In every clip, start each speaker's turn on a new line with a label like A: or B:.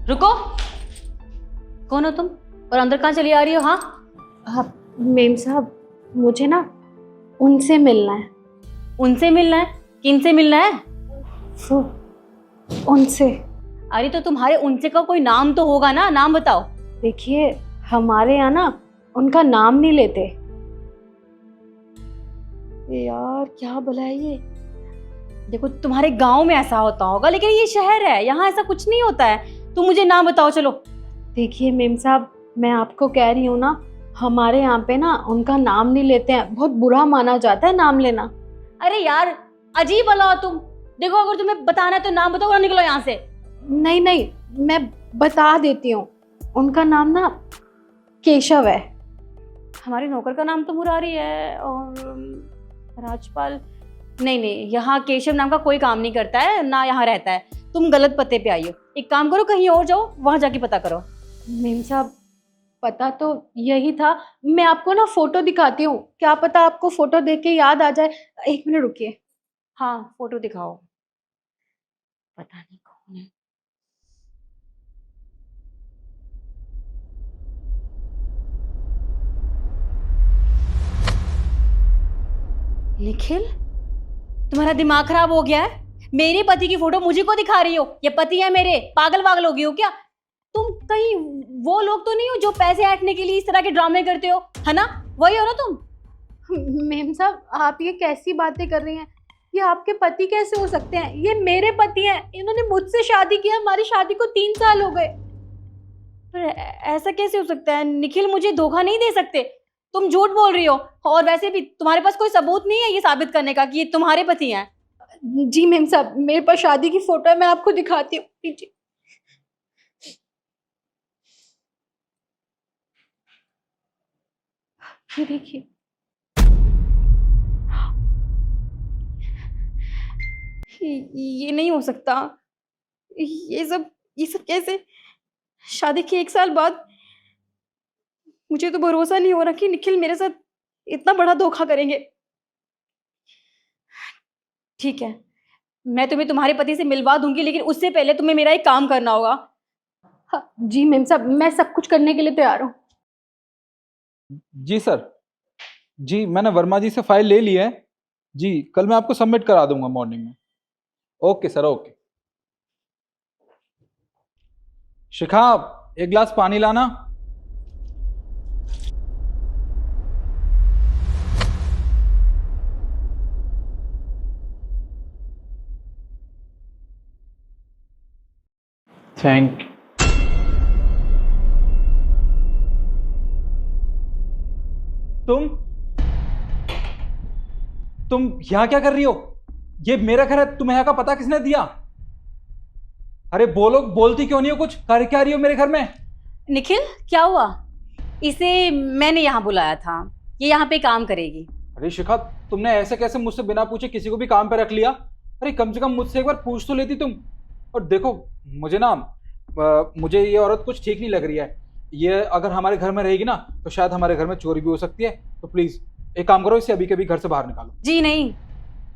A: रुको, कौन हो तुम और अंदर कहाँ चली आ रही हो? हाँ,
B: हाँ मेम साहब, मुझे ना उनसे मिलना है।
A: उनसे मिलना है? किनसे मिलना है?
B: वो उनसे।
A: अरे तो तुम्हारे उनसे का कोई नाम तो होगा ना, नाम बताओ।
B: देखिए, हमारे यहाँ ना उनका नाम नहीं लेते।
A: यार क्या भला है ये। देखो तुम्हारे गांव में ऐसा होता होगा, लेकिन ये शहर है, यहाँ ऐसा कुछ नहीं होता है। तुम मुझे नाम बताओ चलो।
B: देखिए मेम साहब, मैं आपको कह रही हूँ ना, हमारे यहाँ पे ना उनका नाम नहीं लेते हैं। बहुत बुरा माना जाता है नाम लेना।
A: अरे यार अजीब वाला हो तुम। देखो अगर तुम्हें बताना है तो नाम बताओ, वरना निकलो यहाँ से।
B: नहीं नहीं, मैं बता देती हूँ। उनका नाम ना केशव है।
A: हमारे नौकर का नाम तो मुरारी है और राजपाल। नहीं नहीं, यहाँ केशव नाम का कोई काम नहीं करता है, ना यहाँ रहता है। तुम गलत पते पे आई हो। एक काम करो, कहीं और जाओ, वहां जाके पता करो।
B: मेम साहब, पता तो यही था। मैं आपको ना फोटो दिखाती हूँ, क्या पता आपको फोटो देख के याद आ जाए। 1 मिनट रुकिए।
A: हाँ फोटो दिखाओ। पता नहीं कौन है। निखिल, तुम्हारा दिमाग खराब हो गया है? मेरे पति की फोटो मुझे को दिखा रही हो? ये पति है मेरे, पागल वागल हो गई हो क्या? तुम कहीं वो लोग तो नहीं हो जो पैसे ऐंठने के लिए इस तरह के ड्रामे करते हो, है ना? वही हो ना तुम?
B: मेम साहब, आप ये कैसी बातें कर रही हैं? ये आपके पति कैसे हो सकते हैं? ये मेरे पति हैं। इन्होंने मुझसे शादी की। हमारी शादी को 3 साल हो गए।
A: पर ऐसा कैसे हो सकता है? निखिल मुझे धोखा नहीं दे सकते। तुम झूठ बोल रही हो, और वैसे भी तुम्हारे पास कोई सबूत नहीं है ये साबित करने का कि ये तुम्हारे पति हैं।
B: जी मेम साहब, मेरे पास शादी की फोटो है, मैं आपको दिखाती हूँ। लीजिए। ये देखिए।
A: ये नहीं हो सकता। ये सब कैसे? शादी के 1 साल बाद मुझे तो भरोसा नहीं हो रहा कि निखिल मेरे साथ इतना बड़ा धोखा करेंगे। ठीक है, मैं तुम्हें तुम्हारे पति से मिलवा दूंगी, लेकिन उससे पहले तुम्हें मेरा एक काम करना होगा।
B: हाँ, जी मेम साहब, मैं सब कुछ करने के लिए तैयार हूँ।
C: जी सर। जी मैंने वर्मा जी से फाइल ले ली है। जी कल मैं आपको सबमिट करा दूंगा मॉर्निंग में। Okay sir, okay. शिखा, एक गिलास पानी लाना। थैंक। तुम तुम यहां क्या कर रही हो? ये मेरा घर है, तुम्हें यहाँ का पता किसने दिया? अरे बोलो, बोलती क्यों नहीं हो? कुछ कर क्या रही हो मेरे घर में?
A: निखिल क्या हुआ? इसे मैंने यहाँ बुलाया था, ये यहाँ पे काम करेगी।
C: अरे शिखा, तुमने ऐसे कैसे मुझसे बिना पूछे किसी को भी काम पे रख लिया? अरे कम से कम मुझसे एक बार पूछ तो लेती तुम। और देखो, मुझे ना मुझे ये औरत कुछ ठीक नहीं लग रही है। ये अगर हमारे घर में रहेगी ना तो शायद हमारे घर में चोरी भी हो सकती है। तो प्लीज एक काम करो, इसे अभी के अभी घर से बाहर निकालो।
A: जी नहीं,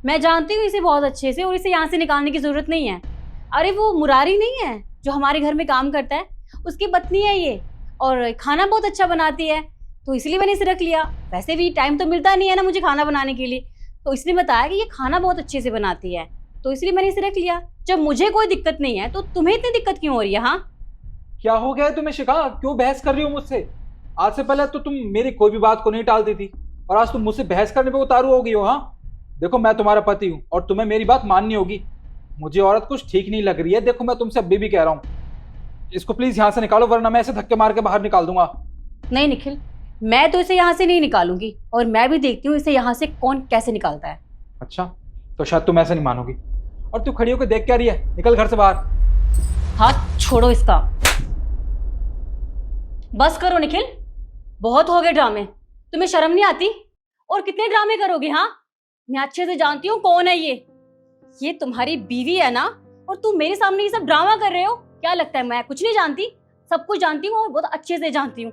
A: मैं जानती हूँ इसे बहुत अच्छे से, और इसे यहाँ से निकालने की जरूरत नहीं है। अरे वो मुरारी नहीं है जो हमारे घर में काम करता है, उसकी पत्नी है ये, और खाना बहुत अच्छा बनाती है, तो इसलिए मैंने इसे रख लिया। वैसे भी टाइम तो मिलता नहीं है ना मुझे खाना बनाने के लिए, तो इसने बताया कि ये खाना बहुत अच्छे से बनाती है, तो इसलिए मैंने इसे रख लिया। जब मुझे कोई दिक्कत नहीं है तो तुम्हें इतनी दिक्कत क्यों हो रही है? हाँ
C: क्या हो गया है तुम्हें शिखा? क्यों बहस कर रही हो मुझसे? आज से पहले तो तुम मेरी कोई भी बात को नहीं टालती थी, और आज तुम मुझसे बहस करने पे उतारू हो गई हो। हाँ देखो, मैं तुम्हारा पति हूँ और तुम्हें मेरी बात माननी होगी। मुझे औरत कुछ ठीक नहीं लग रही है। देखो मैं तुमसे अभी भी कह रहा हूँ, इसको प्लीज यहाँ से निकालो, वरना मैं इसे धक्के मार के बाहर निकाल दूंगा।
A: नहीं निखिल, मैं तो इसे यहाँ से नहीं निकालूंगी, और मैं भी देखती हूँ इसे यहाँ से कौन कैसे निकालता है।
C: अच्छा, तो शायद तुम ऐसे नहीं मानोगी। और तू खड़ी होकर देख क्या रही है? निकल घर से बाहर।
A: हाथ छोड़ो इसका। बस करो निखिल, बहुत हो गए ड्रामे। तुम्हें शर्म नहीं आती? और कितने ड्रामे करोगे? हाँ मैं अच्छे से जानती हूँ कौन है ये तुम्हारी बीवी है ना, और तुम मेरे सामने ये सब ड्रामा कर रहे हो। क्या लगता है मैं कुछ नहीं जानती? सब कुछ जानती हूँ और बहुत अच्छे से जानती हूँ।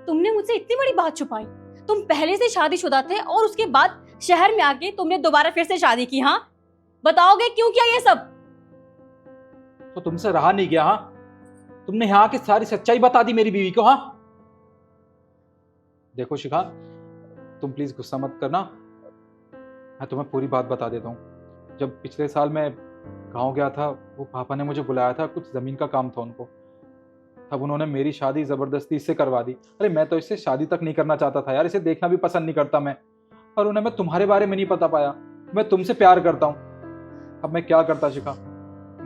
A: तुमने मुझसे इतनी बड़ी बात छुपाई। तुम पहले से शादीशुदा थे और उसके बाद शहर में आके तुमने दोबारा फिर से शादी की। हाँ बताओगे क्यों किया ये सब?
C: तो तुमसे रहा नहीं गया। हाँ तुमने यहाँ की सारी सच्चाई बता दी मेरी बीवी को। हाँ देखो शिखा, तुम प्लीज गुस्सा मत करना, मैं तुम्हें पूरी बात बता देता हूँ। जब पिछले साल मैं गांव गया था, वो पापा ने मुझे बुलाया था, कुछ जमीन का काम था उनको, तब उन्होंने मेरी शादी जबरदस्ती इससे करवा दी। अरे मैं तो इससे शादी तक नहीं करना चाहता था यार, इसे देखना भी पसंद नहीं करता मैं, और उन्हें मैं तुम्हारे बारे में नहीं पता पाया, मैं तुमसे प्यार करता हूँ। अब मैं क्या करता शिखा,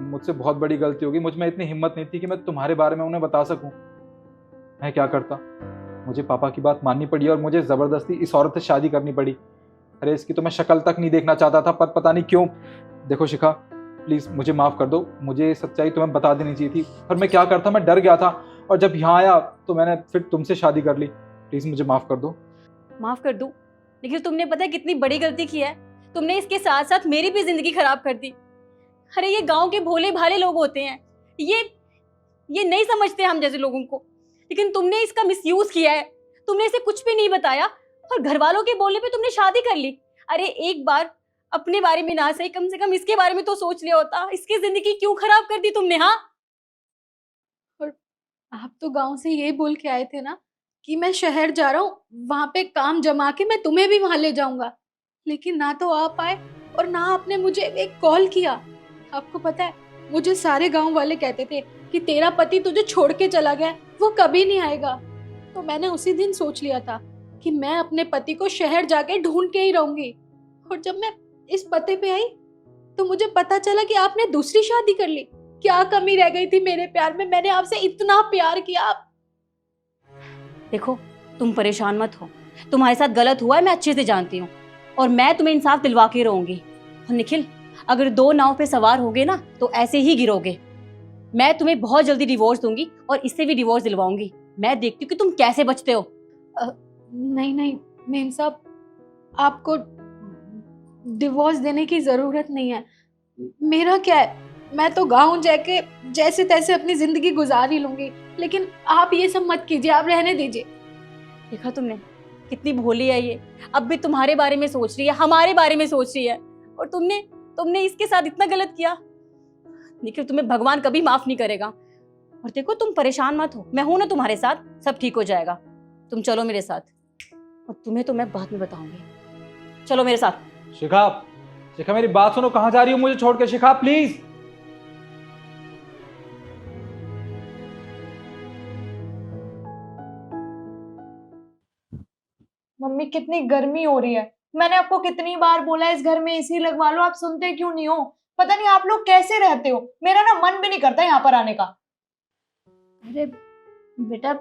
C: मुझसे बहुत बड़ी गलती होगी, मुझ में इतनी हिम्मत नहीं थी कि मैं तुम्हारे बारे में उन्हें बता सकूं। मैं क्या करता, मुझे पापा की बात माननी पड़ी और मुझे जबरदस्ती इस औरत से शादी करनी पड़ी। अरे इसकी तो मैं शक्ल तक नहीं देखना चाहता था, पर पता नहीं क्यों। देखो शिखा प्लीज मुझे माफ कर दो, मुझे ये सच्चाई तुम्हें बता देनी चाहिए थी, पर मैं क्या करता, मैं डर गया था, और जब यहाँ आया तो मैंने फिर तुमसे शादी कर ली। प्लीज मुझे माफ कर दो।
A: माफ कर दूं, लेकिन तुमने पता है कितनी बड़ी गलती की है। तुमने इसके साथ साथ मेरी भी जिंदगी खराब कर दी। अरे ये गांव के भोले भाले लोग होते हैं, ये नहीं समझते हम जैसे लोगों को, लेकिन तुमने इसका मिसयूज किया है। तुमने इसे कुछ भी नहीं बताया और घर वालों के बोलने पे तुमने शादी कर ली। अरे एक बार अपने बारे में ना सही, कम से कम इसके बारे में तो सोच लिया होता। इसकी जिंदगी क्यों खराब कर दी तुमने? हाँ,
B: और आप तो गांव से यही बोल के आए थे ना कि मैं शहर जा रहा हूँ, वहां पे काम जमा के मैं तुम्हें भी वहां ले जाऊंगा, लेकिन ना तो आप आए और ना आपने मुझे एक कॉल किया। आपको पता है, मुझे सारे गांव वाले कहते थे कि तेरा पति तुझे छोड़ के चला गया, वो कभी नहीं आएगा। तो मैंने उसी दिन सोच लिया था कि मैं अपने पति को शहर जाके ढूंढ के ही रहूंगी। और जब मैं इस पते पे आई तो मुझे पता चला कि आपने दूसरी शादी कर ली। क्या कमी रह गई थी मेरे प्यार में? मैंने आपसे इतना प्यार किया।
A: देखो तुम परेशान मत हो, तुम्हारे साथ गलत हुआ है मैं अच्छे से जानती हूँ, और मैं तुम्हें इंसाफ दिलवा के रहूंगी। और निखिल, अगर दो नाव पे सवार होगे ना तो ऐसे ही गिरोगे। मैं तुम्हें बहुत जल्दी डिवोर्स दूंगी और इससे भी डिवोर्स दिलवाऊंगी। मैं देखती हूँ कि तुम कैसे बचते हो।
B: नहीं नहीं मेम साहब, आपको डिवोर्स देने की जरूरत नहीं है। मेरा क्या है, मैं तो गांव जाके जैसे तैसे अपनी जिंदगी गुजार ही लूंगी, लेकिन आप ये सब मत कीजिए, आप रहने दीजिए।
A: देखा तुमने कितनी भोली है ये, अब भी तुम्हारे बारे में सोच रही है, हमारे बारे में सोच रही है, और तुमने इसके साथ इतना गलत किया। निखिल तुम्हें भगवान कभी माफ नहीं करेगा। और देखो तुम परेशान मत हो, मैं हूं ना तुम्हारे साथ, सब ठीक हो जाएगा। तुम चलो मेरे साथ, और तुम्हें तो मैं बाद में बताऊंगी। चलो मेरे साथ।
C: शिखा, शिखा मेरी बात सुनो, कहाँ जा रही हो मुझे छोड़ के? शिखा प्लीज।
D: मम्मी कितनी गर्मी हो रही है, मैंने आपको कितनी बार बोला है इस घर में एसी लगवा लो, आप सुनते क्यों नहीं हो? पता नहीं आप लोग कैसे रहते हो, मेरा ना मन भी नहीं करता यहाँ पर आने का।
E: अरे बेटा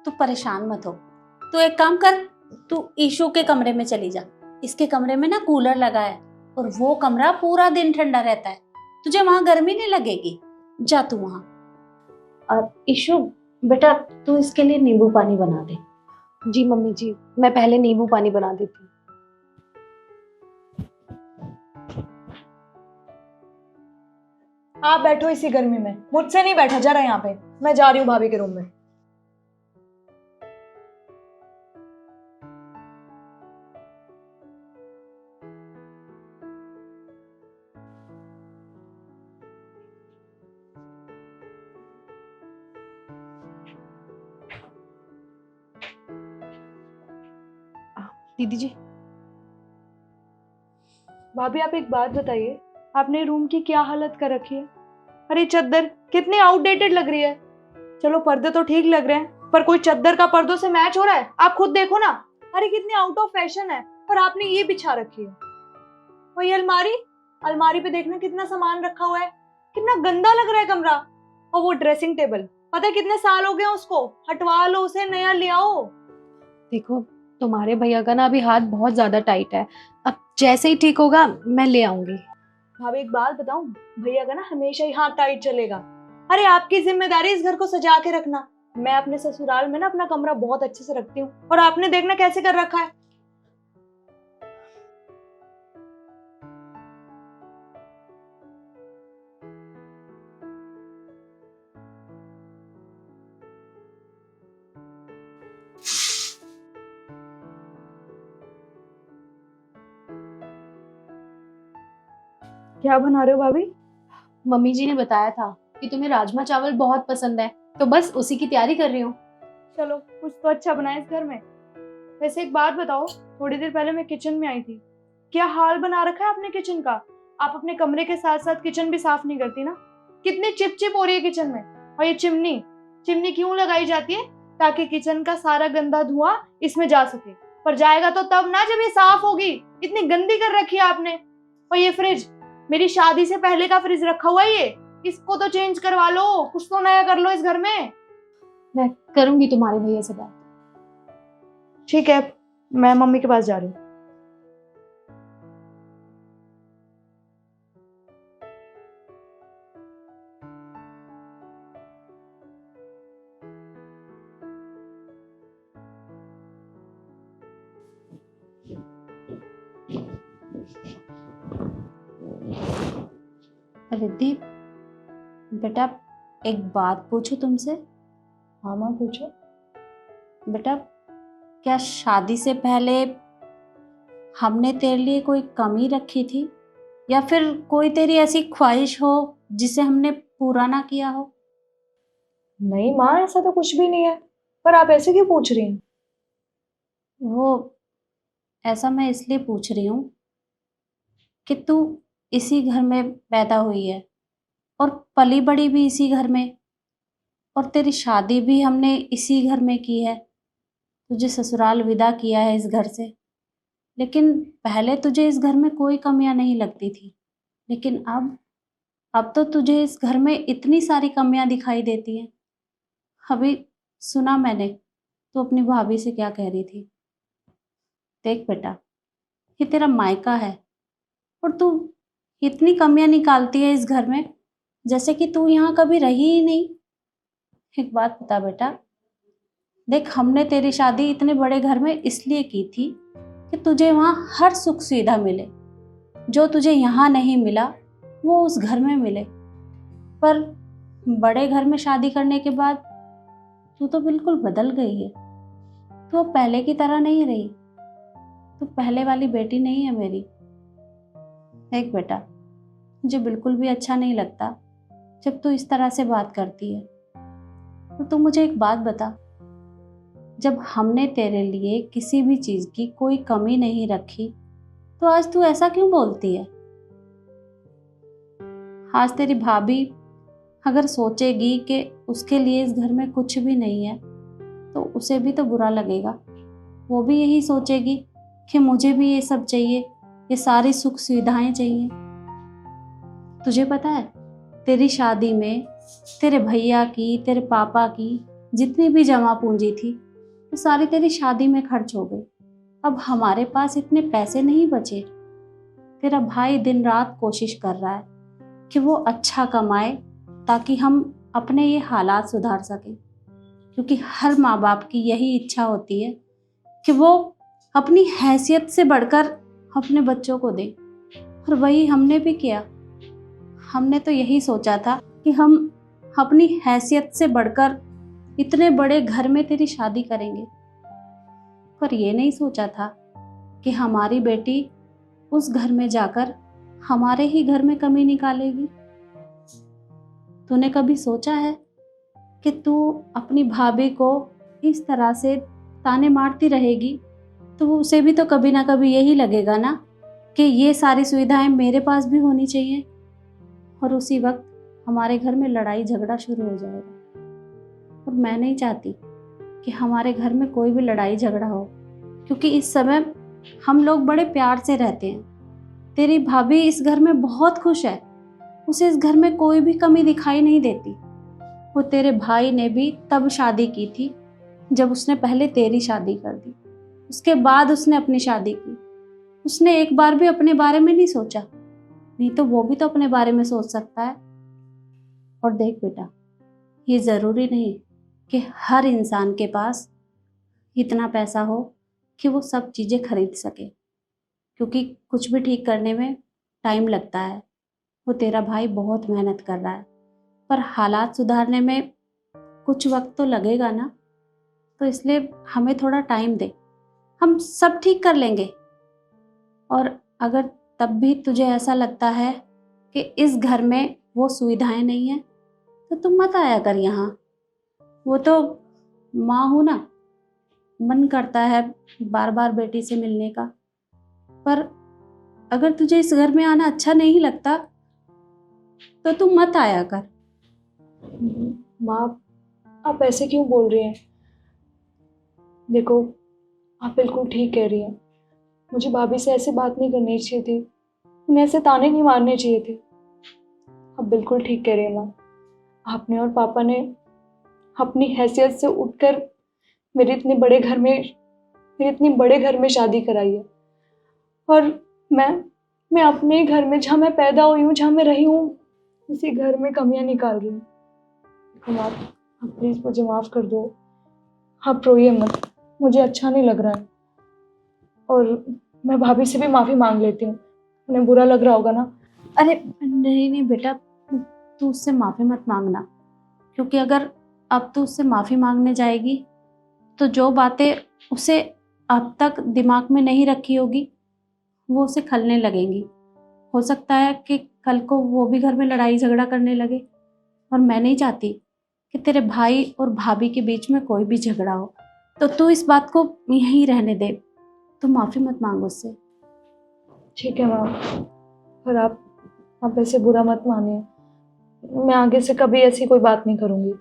E: तू परेशान मत हो, तू एक काम कर, तू ईशू के कमरे में चली जा। इसके कमरे में ना कूलर लगा है और वो कमरा पूरा दिन ठंडा रहता है, तुझे वहां गर्मी नहीं लगेगी। जा तू वहां। और ईशू बेटा तू इसके लिए नींबू पानी बना दे।
B: जी मम्मी जी, मैं पहले नींबू पानी बना देती हूँ।
D: आप बैठो इसी गर्मी में, मुझसे नहीं बैठा जा रहा यहाँ पे, मैं जा रही हूँ भाभी के रूम में।
B: दीदी जी,
D: भाभी आप एक बात बताइए, आपने रूम की क्या हालत कर रखी है? अरे चद्दर कितनी आउटडेटेड लग रही है। चलो पर्दे तो ठीक लग रहे हैं, पर कोई चद्दर का पर्दों से मैच हो रहा है? आप खुद देखो ना, अरे कितनी आउट ऑफ फैशन है, पर आपने ये बिछा रखी है। वही अलमारी, अलमारी पे देखना कितना सामान रखा हुआ है, कितना गंदा लग रहा है कमरा। और वो ड्रेसिंग टेबल, पता है कितने साल हो गए उसको, हटवा लो उसे, नया ले आओ।
B: देखो तुम्हारे भैया का ना अभी हाथ बहुत ज्यादा टाइट है, अब जैसे ही ठीक होगा मैं ले आऊंगी।
D: भाभी एक बात बताऊं, भैया का ना हमेशा ही हाथ टाइट चलेगा। अरे आपकी जिम्मेदारी इस घर को सजा के रखना। मैं अपने ससुराल में ना अपना कमरा बहुत अच्छे से रखती हूँ, और आपने देखना कैसे कर रखा है। क्या बना रहे हो भाभी?
B: मम्मी जी ने बताया था कि तुम्हें राजमा चावल बहुत पसंद है, तो बस उसी की तैयारी कर रही हूँ।
D: चलो कुछ तो अच्छा बना है इस घर में। वैसे एक बात बताओ, थोड़ी देर पहले मैं किचन में आई थी, क्या हाल बना रखा है अपने किचन का। आप अपने कमरे के साथ साथ किचन भी साफ नहीं करती ना। कितनी चिप चिप हो रही है किचन में। और ये चिमनी चिमनी क्यों लगाई जाती है? ताकि किचन का सारा गंदा धुआं इसमें जा सके। पर जाएगा तो तब ना जब ये साफ होगी। इतनी गंदी कर रखी है आपने। और ये फ्रिज, मेरी शादी से पहले का फ्रिज रखा हुआ है ये। इसको तो चेंज करवा लो, कुछ तो नया कर लो इस घर में।
B: मैं करूंगी तुम्हारे भैया से बात।
D: ठीक है, मैं मम्मी के पास जा रही हूँ।
E: रिद्धि, बेटा एक बात पूछूं तुमसे?
D: हाँ माँ पूछो।
E: बेटा, क्या शादी से पहले हमने तेरे लिए कोई कमी रखी थी, या फिर कोई तेरी ऐसी ख्वाहिश हो जिसे हमने पूरा ना किया हो?
D: नहीं माँ, ऐसा तो कुछ भी नहीं है। पर आप ऐसे क्यों पूछ रही हैं?
E: वो ऐसा मैं इसलिए पूछ रही हूँ कि तू इसी घर में पैदा हुई है और पली बड़ी भी इसी घर में, और तेरी शादी भी हमने इसी घर में की है। तुझे ससुराल विदा किया है इस घर से, लेकिन पहले तुझे इस घर में कोई कमियां नहीं लगती थी, लेकिन अब तो तुझे इस घर में इतनी सारी कमियां दिखाई देती हैं। अभी सुना मैंने तू अपनी भाभी से क्या कह रही थी। देख बेटा, ये तेरा मायका है और तू इतनी कमियां निकालती है इस घर में जैसे कि तू यहाँ कभी रही ही नहीं। एक बात बता बेटा, देख हमने तेरी शादी इतने बड़े घर में इसलिए की थी कि तुझे वहाँ हर सुख सुविधा मिले। जो तुझे यहाँ नहीं मिला वो उस घर में मिले। पर बड़े घर में शादी करने के बाद तू तो बिल्कुल बदल गई है। तू अब पहले की तरह नहीं रही। तू पहले वाली बेटी नहीं है मेरी। देख बेटा, मुझे बिल्कुल भी अच्छा नहीं लगता जब तू इस तरह से बात करती है। तो तू मुझे एक बात बता, जब हमने तेरे लिए किसी भी चीज की कोई कमी नहीं रखी तो आज तू ऐसा क्यों बोलती है? आज तेरी भाभी अगर सोचेगी कि उसके लिए इस घर में कुछ भी नहीं है तो उसे भी तो बुरा लगेगा। वो भी यही सोचेगी कि मुझे भी ये सब चाहिए, ये सारी सुख सुविधाएं चाहिए। तुझे पता है, तेरी शादी में तेरे भैया की, तेरे पापा की जितनी भी जमा पूंजी थी वो सारी तेरी शादी में खर्च हो गई। अब हमारे पास इतने पैसे नहीं बचे। तेरा भाई दिन रात कोशिश कर रहा है कि वो अच्छा कमाए ताकि हम अपने ये हालात सुधार सकें, क्योंकि हर माँ बाप की यही इच्छा होती है कि वो अपनी हैसियत से बढ़कर अपने बच्चों को दे। और वही हमने भी किया। हमने तो यही सोचा था कि हम अपनी हैसियत से बढ़कर इतने बड़े घर में तेरी शादी करेंगे, पर ये नहीं सोचा था कि हमारी बेटी उस घर में जाकर हमारे ही घर में कमी निकालेगी। तूने कभी सोचा है कि तू अपनी भाभी को इस तरह से ताने मारती रहेगी तो उसे भी तो कभी ना कभी यही लगेगा ना कि ये सारी सुविधाएं मेरे पास भी होनी चाहिए, और उसी वक्त हमारे घर में लड़ाई झगड़ा शुरू हो जाएगा। और मैं नहीं चाहती कि हमारे घर में कोई भी लड़ाई झगड़ा हो, क्योंकि इस समय हम लोग बड़े प्यार से रहते हैं। तेरी भाभी इस घर में बहुत खुश है। उसे इस घर में कोई भी कमी दिखाई नहीं देती। वो तेरे भाई ने भी तब शादी की थी जब उसने पहले तेरी शादी कर दी, उसके बाद उसने अपनी शादी की। उसने एक बार भी अपने बारे में नहीं सोचा, नहीं तो वो भी तो अपने बारे में सोच सकता है। और देख बेटा, ये ज़रूरी नहीं कि हर इंसान के पास इतना पैसा हो कि वो सब चीज़ें खरीद सके, क्योंकि कुछ भी ठीक करने में टाइम लगता है। वो तेरा भाई बहुत मेहनत कर रहा है, पर हालात सुधारने में कुछ वक्त तो लगेगा ना। तो इसलिए हमें थोड़ा टाइम दे, हम सब ठीक कर लेंगे। और अगर तब भी तुझे ऐसा लगता है कि इस घर में वो सुविधाएं नहीं है तो तुम मत आया कर यहाँ। वो तो माँ हूं ना, मन करता है बार बार बेटी से मिलने का। पर अगर तुझे इस घर में आना अच्छा नहीं लगता तो तू मत आया कर।
D: माँ, आप ऐसे क्यों बोल रही हैं? देखो, आप बिल्कुल ठीक कह रही हैं। मुझे भाभी से ऐसे बात नहीं करनी चाहिए थी, उन्हें ऐसे ताने नहीं मारने चाहिए थे। आप बिल्कुल ठीक कह रही हैं माँ। आपने और पापा ने अपनी हैसियत से उठकर मेरे इतने बड़े घर में शादी कराई है। और मैं अपने ही घर में, जहाँ मैं पैदा हुई हूँ, जहाँ मैं रही हूँ, उसी घर में कमियां निकाल रही हूँ। आप प्लीज मुझे माफ कर दो। आप रोइए मत, मुझे अच्छा नहीं लग रहा है। और मैं भाभी से भी माफी मांग लेती हूँ, उन्हें बुरा लग रहा होगा ना।
E: अरे नहीं नहीं बेटा, तू उससे माफ़ी मत मांगना, क्योंकि अगर अब तू उससे माफ़ी मांगने जाएगी तो जो बातें उसे अब तक दिमाग में नहीं रखी होगी वो उसे खलने लगेंगी। हो सकता है कि कल को वो भी घर में लड़ाई झगड़ा करने लगे, और मैं नहीं चाहती कि तेरे भाई और भाभी के बीच में कोई भी झगड़ा हो। तो तू इस बात को यहीं रहने दे, तू माफ़ी मत मांग उससे।
D: ठीक है माँ, पर आप ऐसे बुरा मत मानिए। मैं आगे से कभी ऐसी कोई बात नहीं करूँगी।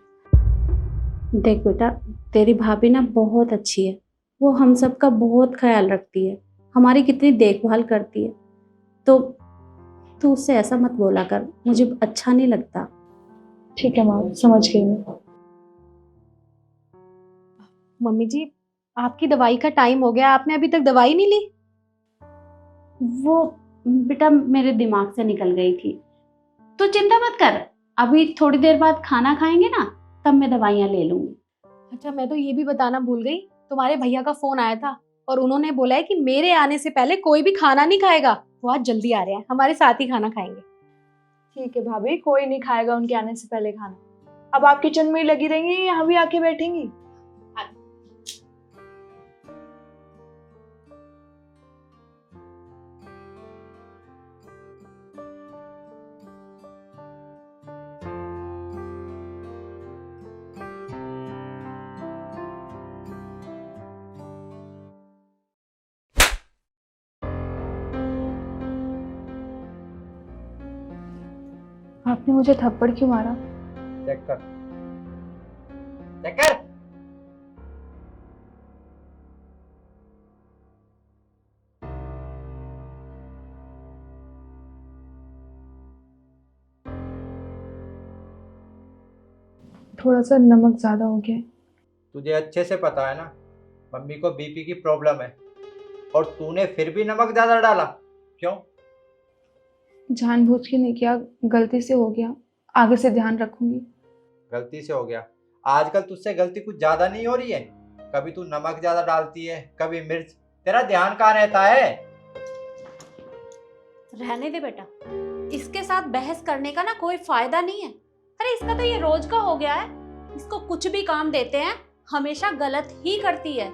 E: देख बेटा, तेरी भाभी ना बहुत अच्छी है, वो हम सब का बहुत ख्याल रखती है, हमारी कितनी देखभाल करती है। तो तू उससे ऐसा मत बोला कर, मुझे अच्छा नहीं लगता।
D: ठीक है माँ, समझ गई मैं।
B: मम्मी जी, आपकी दवाई का टाइम हो गया, आपने अभी तक दवाई नहीं ली?
E: वो बेटा मेरे दिमाग से निकल गई थी। तू चिंता मत कर, अभी थोड़ी देर बाद खाना खाएंगे ना, तब मैं दवाइयाँ ले लूंगी।
B: अच्छा, मैं तो ये भी बताना भूल गई, तुम्हारे भैया का फोन आया था और उन्होंने बोला है कि मेरे आने से पहले कोई भी खाना नहीं खाएगा। वो आज जल्दी आ रहे हैं, हमारे साथ ही खाना खाएंगे।
D: ठीक है भाभी, कोई नहीं खाएगा उनके आने से पहले खाना। अब आप किचन में ही लगी रहेंगी, यहाँ भी आके बैठेंगी? आपने मुझे थप्पड़ क्यों मारा?
C: चेक कर, चेक कर।
D: थोड़ा सा नमक ज्यादा हो गया है।
F: तुझे अच्छे से पता है ना मम्मी को बीपी की प्रॉब्लम है, और तूने फिर भी नमक ज्यादा डाला क्यों?
D: जानबूझ के नहीं किया, गलती से हो गया। आगे से ध्यान रखूंगी।
F: गलती से हो गया? आजकल तुझसे गलती कुछ ज्यादा नहीं हो रही है? कभी तू नमक ज्यादा डालती है, कभी मिर्च। तेरा ध्यान कहाँ रहता है?
E: रहने दे बेटा, इसके साथ बहस करने का ना कोई फायदा नहीं है। अरे इसका तो ये रोज का हो गया है, इसको कुछ भी काम देते हैं हमेशा गलत ही करती है।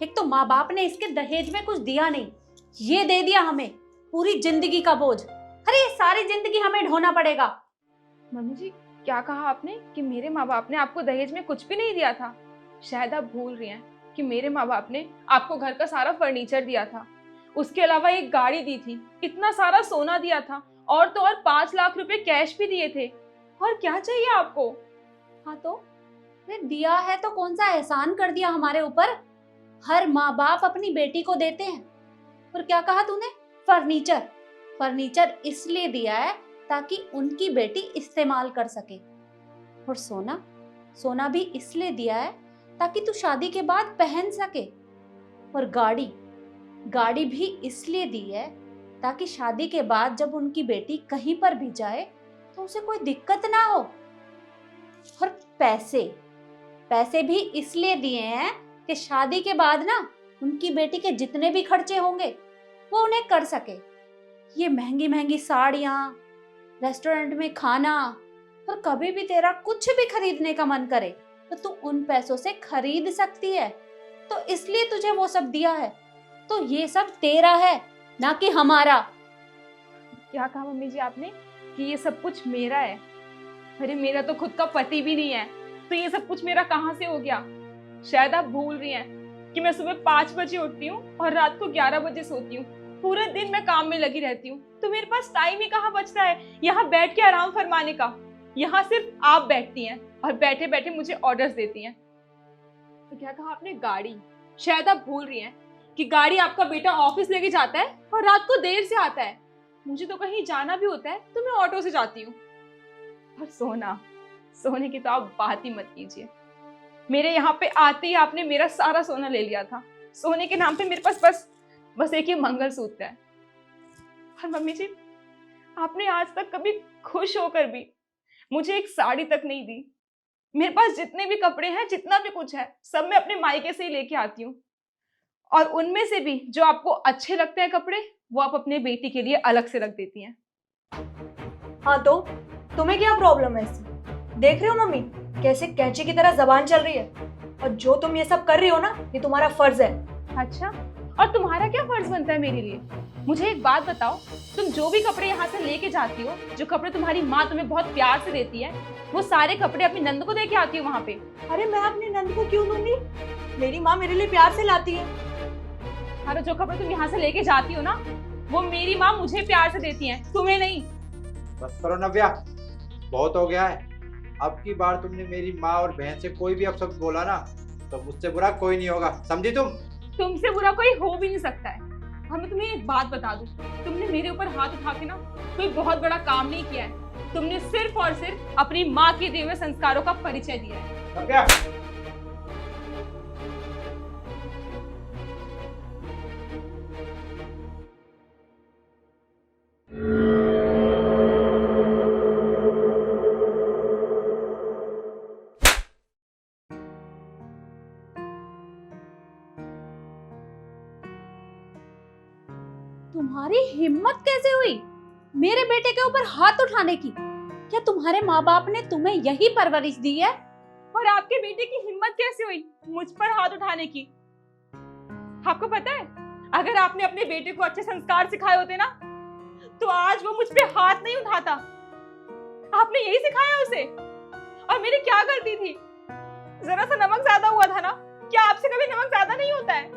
E: एक तो माँ बाप ने इसके दहेज में कुछ दिया नहीं, ये दे दिया हमें पूरी जिंदगी का बोझ। अरे ये सारी जिंदगी हमें ढोना पड़ेगा।
G: मम्मी जी, क्या कहा आपने कि मेरे माँ बाप ने आपको दहेज में कुछ भी नहीं दिया था? शायद आप भूल रही हैं कि मेरे माँ बाप ने आपको घर का सारा फर्नीचर दिया था, उसके अलावा एक गाड़ी दी थी, इतना सारा सोना दिया था, और तो और 5 लाख रुपए कैश भी दिए थे। और क्या चाहिए आपको?
E: हाँ तो दिया है तो कौन सा एहसान कर दिया हमारे ऊपर। हर माँ बाप अपनी बेटी को देते हैं। और क्या कहा तूने? फर्नीचर। फर्नीचर इसलिए दिया है ताकि उनकी बेटी इस्तेमाल कर सके। और सोना, सोना भी इसलिए दिया है ताकि तू शादी के बाद पहन सके। और गाड़ी, गाड़ी भी इसलिए दी है ताकि शादी के बाद जब उनकी बेटी कहीं पर भी जाए तो उसे कोई दिक्कत ना हो। और पैसे, पैसे भी इसलिए दिए हैं कि शादी के बाद ना उनकी बेटी के जितने भी खर्चे होंगे वो उन्हें कर सके। ये महंगी महंगी साड़ियाँ, रेस्टोरेंट में खाना, और कभी भी तेरा कुछ भी खरीदने का मन करे तो तू उन पैसों से खरीद सकती है। तो इसलिए तुझे वो सब दिया है। तो ये सब तेरा है, ना कि हमारा।
G: क्या कहा मम्मी जी आपने कि ये सब कुछ मेरा है? अरे मेरा तो खुद का पति भी नहीं है, तो ये सब कुछ मेरा कहाँ से हो गया? शायद आप भूल रही हैं कि मैं सुबह 5 बजे उठती हूँ और रात को 11 बजे सोती हूँ। पूरे दिन मैं काम में लगी रहती हूँ, तो मेरे पास टाइम ही कहाँ बचता है यहाँ बैठ के आराम फरमाने का। यहाँ सिर्फ आप बैठती हैं और बैठे बैठे मुझे ऑर्डर्स देती हैं। तो क्या कहा आपने? गाड़ी? शायद आप भूल रही हैं कि गाड़ी आपका बेटा ऑफिस लेके जाता है और रात को देर से आता है। मुझे तो कहीं जाना भी होता है तो मैं ऑटो से जाती हूँ। और सोने की तो आप बात ही मत कीजिए। मेरे यहाँ पे आते ही आपने मेरा सारा सोना ले लिया था। सोने के नाम पे मेरे पास बस एक ही मंगलसूत्र है। और मम्मी जी, आपने आज तक कभी खुश होकर भी मुझे एक साड़ी तक नहीं दी। मेरे पास जितने भी कपड़े हैं, जितना भी कुछ है, सब मैं अपने मायके से ही लेके आती हूँ। और उनमें से भी जो आपको अच्छे लगते हैं कपड़े, वो आप अपने बेटी के लिए अलग से रख देती हैं।
D: हाँ तो तुम्हें क्या प्रॉब्लम है इससे? देख रहे हो मम्मी कैसे कैंची की तरह जबान चल रही है? और जो तुम ये सब कर रही हो ना, ये तुम्हारा फर्ज है।
G: अच्छा, और तुम्हारा क्या फर्ज बनता है मेरे लिए? मुझे एक बात बताओ, तुम जो भी कपड़े यहाँ से लेके जाती हो, जो कपड़े तुम्हारी माँ तुम्हें बहुत प्यार से देती है, वो सारे कपड़े अपनी नंद को दे के आती हो वहाँ पे?
D: अरे मैं अपनी नंद को क्यों दूंगी? मेरी माँ मेरे लिए प्यार से लाती है।
G: अरे जो कपड़े तुम यहाँ से लेके जाती हो ना, वो मेरी माँ मुझे प्यार से देती है, तुम्हें नहीं।
F: बस करो नव्या, बहुत हो गया है। अब की बार तुमने मेरी माँ और बहन से कोई भी अपशब्द बोला ना, तो मुझसे बुरा कोई नहीं होगा, समझी तुम?
G: तुमसे बुरा कोई हो भी नहीं सकता है। और मैं तुम्हें एक बात बता दूं, तुमने मेरे ऊपर हाथ उठा के ना कोई बहुत बड़ा काम नहीं किया है। तुमने सिर्फ और सिर्फ अपनी माँ के दिए हुए संस्कारों का परिचय दिया है।
F: नव्या,
E: तुम्हारी हिम्मत कैसे हुई मेरे बेटे के ऊपर हाथ उठाने की? क्या तुम्हारे माँ बाप ने तुम्हें यही परवरिश दी है?
G: और आपके बेटे की हिम्मत कैसे हुई मुझ पर हाथ उठाने की? आपको पता है, अगर आपने अपने बेटे को अच्छे संस्कार सिखाए होते ना, तो आज वो मुझ पे हाथ नहीं उठाता। आपने यही सिखाया उसे। और मेरी क्या गलती थी? जरा सा नमक ज्यादा हुआ था ना। क्या आपसे कभी नमक ज्यादा नहीं होता है?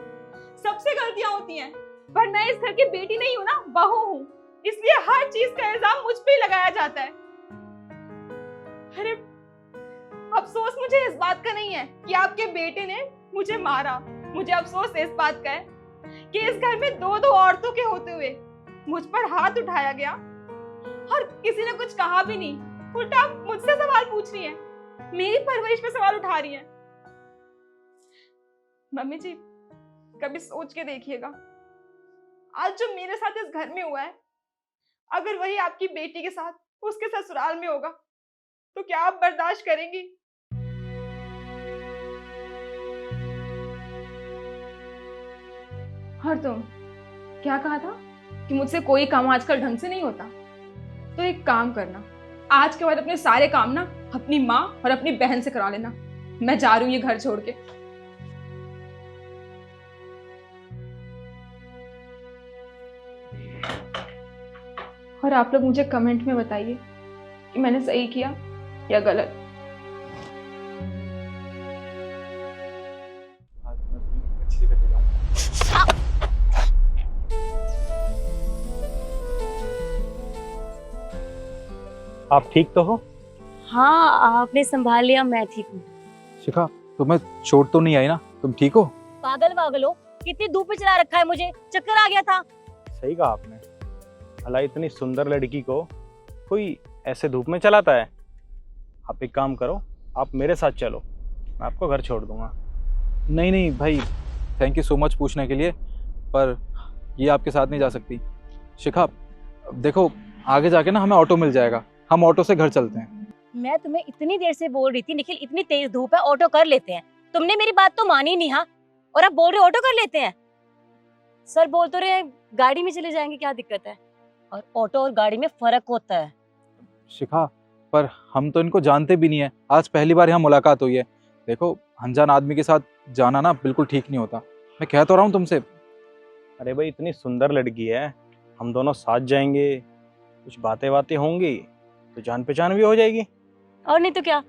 G: सबसे गलतियां होती हैं, पर मैं इस घर की बेटी नहीं हूँ ना, बहू हूँ, इसलिए हर चीज का इल्जाम मुझ पे ही लगाया जाता है। अरे अफसोस मुझे इस बात का नहीं है कि आपके बेटे ने मुझे मारा। मुझे अफसोस इस बात का है कि इस घर में 2-2 औरतों के होते हुए मुझ पर हाथ उठाया गया और किसी ने कुछ कहा भी नहीं। उल्टा आप मुझसे सवाल पूछ रही हैं, मेरी परवरिश पे सवाल उठा रही हैं। मम्मी जी, कभी सोच के देखिएगा, आज जो मेरे साथ इस घर में हुआ है, अगर वही आपकी बेटी के साथ उसके ससुराल में होगा, तो क्या आप बर्दाश्त करेंगी? और तुम क्या कहा था कि मुझसे कोई काम आजकल ढंग से नहीं होता? तो एक काम करना, आज के बाद अपने सारे काम ना अपनी माँ और अपनी बहन से करा लेना। मैं जा रही हूँ ये घर छोड़ के। और आप लोग मुझे कमेंट में बताइए कि मैंने सही किया या गलत।
H: आप ठीक तो हो?
A: हाँ, आपने संभाल लिया, मैं ठीक हूँ।
C: शिखा, तुम्हें चोट तो नहीं आई ना? तुम ठीक हो?
A: पागल हो, कितनी धूप में चला रखा है मुझे, चक्कर आ गया था।
H: सही कहा आपने। भला इतनी सुंदर लड़की को कोई ऐसे धूप में चलाता है? आप एक काम करो, आप मेरे साथ चलो, मैं आपको घर छोड़ दूंगा।
C: नहीं भाई, थैंक यू सो मच पूछने के लिए, पर ये आपके साथ नहीं जा सकती। शिखा देखो, आगे जाके ना हमें ऑटो मिल जाएगा, हम ऑटो से घर चलते हैं।
A: मैं तुम्हें इतनी देर से बोल रही थी निखिल, इतनी तेज धूप है, ऑटो कर लेते हैं। तुमने मेरी बात तो मानी नहीं। हाँ, और अब बोल रहे ऑटो कर लेते हैं। सर बोल तो रहे गाड़ी में चले जाएंगे, क्या दिक्कत है? और ऑटो और गाड़ी में फर्क होता है।
C: शिखा, पर हम तो इनको जानते भी नहीं है, आज पहली बार यहाँ मुलाकात हुई है। देखो, अनजान आदमी के साथ जाना ना बिल्कुल ठीक नहीं होता। मैं कह तो रहा हूँ तुमसे।
H: अरे भाई, इतनी सुंदर लड़की है, हम दोनों साथ जाएंगे, कुछ बातें होंगी तो जान पहचान भी हो जाएगी।
A: और नहीं तो क्या।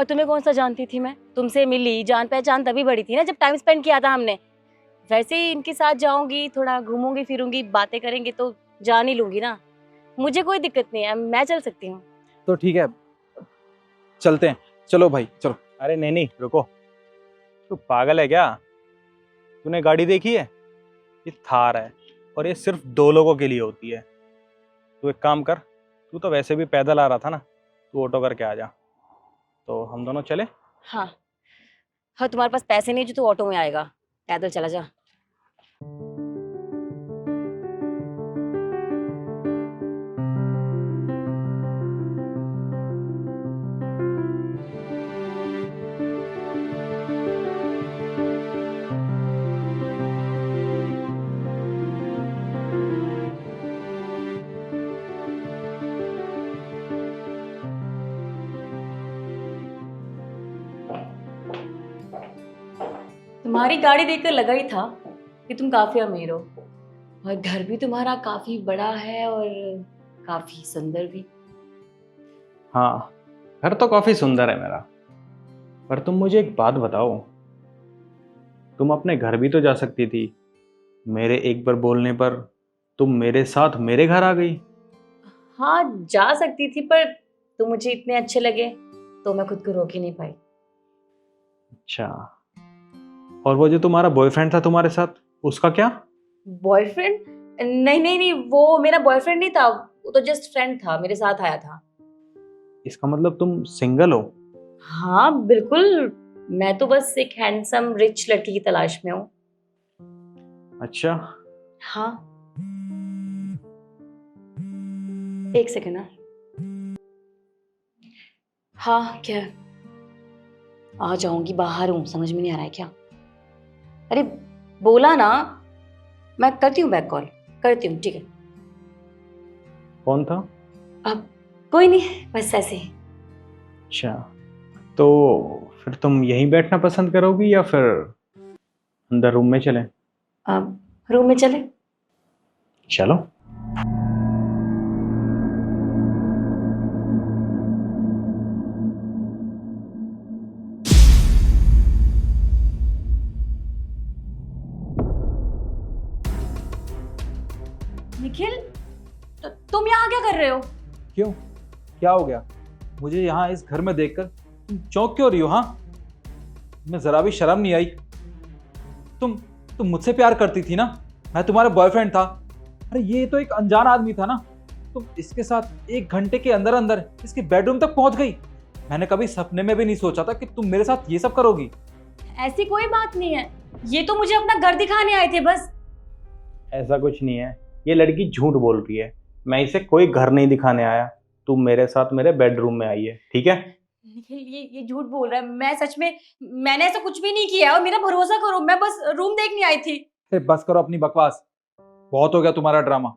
A: और तुम्हें कौन सा जानती थी मैं? तुमसे मिली, जान पहचान तभी बढ़ी थी ना जब टाइम स्पेंड किया था हमने। वैसे ही इनके साथ जाऊंगी, थोड़ा घूमूंगी फिरूंगी, बातें करेंगे तो जान ही लूंगी ना। मुझे कोई दिक्कत नहीं है, मैं चल सकती हूँ।
C: तो ठीक है, चलते हैं। चलो भाई चलो।
H: अरे नहीं नहीं, रुको। तू पागल है क्या? तूने गाड़ी देखी है? ये थार है और ये सिर्फ 2 लोगों के लिए होती है। तू एक काम कर, तू तो वैसे भी पैदल आ रहा था ना, तू ऑटो करके आ जा, तो हम दोनों चले।
A: हाँ हाँ, तुम्हारे पास पैसे नहीं जो तू ऑटो में आएगा, पैदल चला जा। तुम्हारी गाड़ी देखकर लगा ही था कि तुम काफी अमीर हो, और घर भी तुम्हारा काफी बड़ा है और काफी सुंदर भी।
H: हाँ, घर तो काफ़ी सुंदर है मेरा, पर तुम मुझे एक बात बताओ, तुम अपने घर भी तो जा सकती थी। मेरे एक बार बोलने पर तुम मेरे साथ मेरे घर आ गई।
A: हाँ जा सकती थी, पर तुम मुझे इतने अच्छे लगे तो मैं खुद को रोक ही नहीं पाई।
H: अच्छा, और वो जो तुम्हारा बॉयफ्रेंड था तुम्हारे साथ, उसका क्या?
A: बॉयफ्रेंड? नहीं नहीं नहीं, वो मेरा बॉयफ्रेंड नहीं था, वो तो जस्ट फ्रेंड था, मेरे साथ आया था।
H: इसका मतलब तुम सिंगल हो?
A: हाँ बिल्कुल, मैं तो बस एक हैंडसम रिच लड़की की तलाश में हूँ।
H: अच्छा।
A: हाँ, एक सेकंड ना। हाँ क्या? आ जाऊंगी, बाहर हूँ, समझ में नहीं आ रहा है क्या? अरे बोला ना, मैं करती हूँ बैक कॉल, करती हूँ, ठीक है।
H: कौन था?
A: अब कोई नहीं, बस ऐसे ही।
H: अच्छा, तो फिर तुम यहीं बैठना पसंद करोगी या फिर अंदर रूम में चलें?
A: अब रूम में चले।
H: चलो।
A: निखिल, तुम यहाँ क्या कर रहे हो?
C: क्यों, क्या हो गया? मुझे यहाँ इस घर में देखकर तुम चौंक क्यों रही हो? हाँ, तुम्हें जरा भी शर्म नहीं आई? तुम तुम मुझसे प्यार करती थी ना, मैं तुम्हारा बॉयफ्रेंड था। अरे ये तो एक अनजान आदमी था ना, तुम इसके साथ 1 घंटे के अंदर अंदर इसके बेडरूम तक पहुंच गई। मैंने कभी सपने में भी नहीं सोचा था कि तुम मेरे साथ ये सब करोगी।
A: ऐसी कोई बात नहीं है, ये तो मुझे अपना घर दिखाने आए थे बस।
H: ऐसा कुछ नहीं है, ये लड़की झूठ बोल रही है। मैं इसे कोई घर नहीं दिखाने आया, तुम मेरे साथ मेरे बेडरूम में आई है, ठीक है?
A: निखिल ये झूठ बोल रहा है, मैं सच में, मैंने ऐसा कुछ भी नहीं किया, और मेरा भरोसा करो, मैं बस रूम देखने आई थी।
C: अरे बस करो अपनी बकवास, बहुत हो गया तुम्हारा ड्रामा।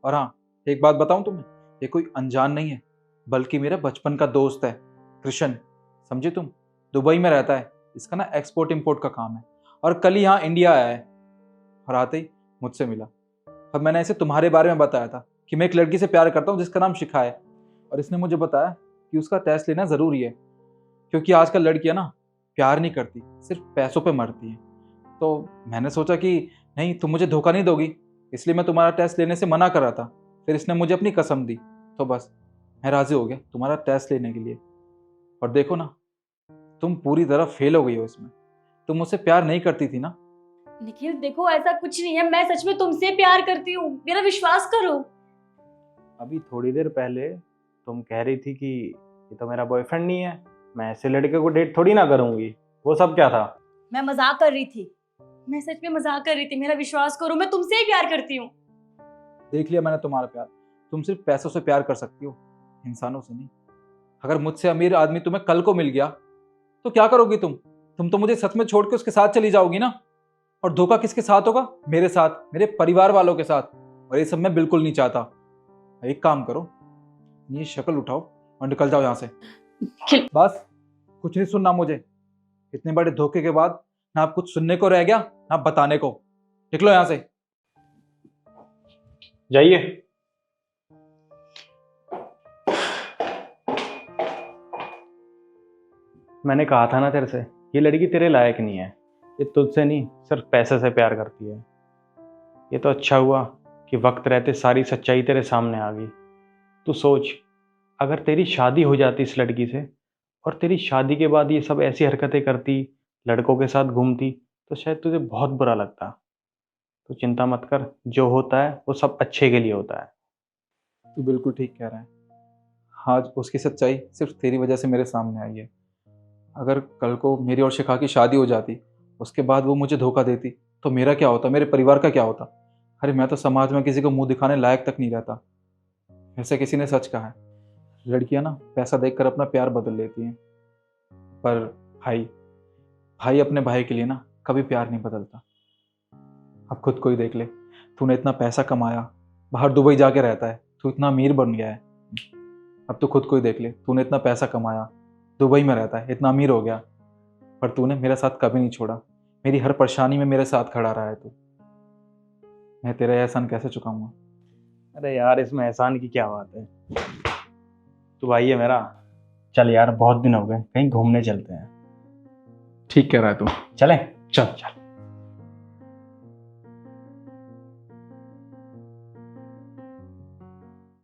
C: और हाँ, एक बात बताऊं तुम्हें, ये कोई अनजान नहीं है, बल्कि मेरा बचपन का दोस्त है, कृष्ण। समझे तुम? दुबई में रहता है, इसका ना एक्सपोर्ट इंपोर्ट का काम है, और कल ही यहाँ इंडिया आया है, और आते ही मुझसे मिला। अब मैंने इसे तुम्हारे बारे में बताया था कि मैं एक लड़की से प्यार करता हूँ जिसका नाम शिखा है, और इसने मुझे बताया कि उसका टेस्ट लेना ज़रूरी है, क्योंकि आजकल लड़कियां ना प्यार नहीं करती, सिर्फ पैसों पे मरती हैं। तो मैंने सोचा कि नहीं, तुम मुझे धोखा नहीं दोगी, इसलिए मैं तुम्हारा टेस्ट लेने से मना कर रहा था। फिर इसने मुझे अपनी कसम दी, तो बस मैं राज़ी हो गया तुम्हारा टेस्ट लेने के लिए। और देखो ना, तुम पूरी तरह फेल हो गई हो इसमें। तुम मुझसे प्यार नहीं करती थी ना?
A: निखिल देखो, ऐसा कुछ नहीं है, मैं सच में तुमसे प्यार करती हूँ, मेरा विश्वास करो।
H: अभी थोड़ी देर पहले तुम कह रही थी कि ये तो मेरा बॉयफ्रेंड नहीं है, मैं ऐसे लड़के को डेट थोड़ी ना करूंगी। वो सब क्या था?
A: मैं मजाक कर रही थी, मैं सच में मजाक कर रही थी, मेरा विश्वास करो, मैं तुमसे ही प्यार करती हूँ।
C: देख लिया मैंने तुम्हारा प्यार, तुम सिर्फ पैसों से प्यार कर सकती हो, इंसानों से नहीं। अगर मुझसे अमीर आदमी तुम्हें कल को मिल गया तो क्या करोगी तुम तो मुझे सच में छोड़ के उसके साथ चली जाओगी ना। और धोखा किसके साथ होगा? मेरे साथ, मेरे परिवार वालों के साथ, और ये सब मैं बिल्कुल नहीं चाहता। एक काम करो, ये शक्ल उठाओ और निकल जाओ यहाँ से। बस, कुछ नहीं सुनना मुझे। इतने बड़े धोखे के बाद ना आप कुछ सुनने को रह गया, ना बताने को। निकलो यहाँ से।
H: जाइए। मैंने कहा था ना तेरे से, ये लड़की तेरे लायक नहीं है। ये तुझसे नहीं, सिर्फ पैसे से प्यार करती है। ये तो अच्छा हुआ कि वक्त रहते सारी सच्चाई तेरे सामने आ गई। तू सोच, अगर तेरी शादी हो जाती इस लड़की से और तेरी शादी के बाद ये सब ऐसी हरकतें करती, लड़कों के साथ घूमती, तो शायद तुझे बहुत बुरा लगता। तो चिंता मत कर, जो होता है वो सब अच्छे के लिए होता है।
C: तू बिल्कुल ठीक कह रहा है। आज उसकी सच्चाई सिर्फ तेरी वजह से मेरे सामने आई है। अगर कल को मेरी और शिखा की शादी हो जाती, उसके बाद वो मुझे धोखा देती, तो मेरा क्या होता, मेरे परिवार का क्या होता। अरे मैं तो समाज में किसी को मुंह दिखाने लायक तक नहीं रहता। ऐसे किसी ने सच कहा है, लड़कियां ना पैसा देखकर अपना प्यार बदल लेती हैं, पर भाई भाई अपने भाई के लिए ना कभी प्यार नहीं बदलता। अब खुद को ही देख ले, तूने इतना पैसा कमाया, बाहर दुबई जाके रहता है, तू इतना अमीर बन गया है। अब तो खुद को ही देख ले, तूने इतना पैसा कमाया, दुबई में रहता है, इतना अमीर हो गया, पर तूने मेरे साथ कभी नहीं छोड़ा। मेरी हर परेशानी में मेरे साथ खड़ा रहा है तू। मैं तेरा एहसान कैसे चुकाऊंगा।
H: अरे यार, इसमें एहसान की क्या बात है। तू भाई है मेरा। चल यार, बहुत दिन हो गए, कहीं घूमने चलते हैं।
C: ठीक कह रहा है तू।
H: चलें?
C: चल चल।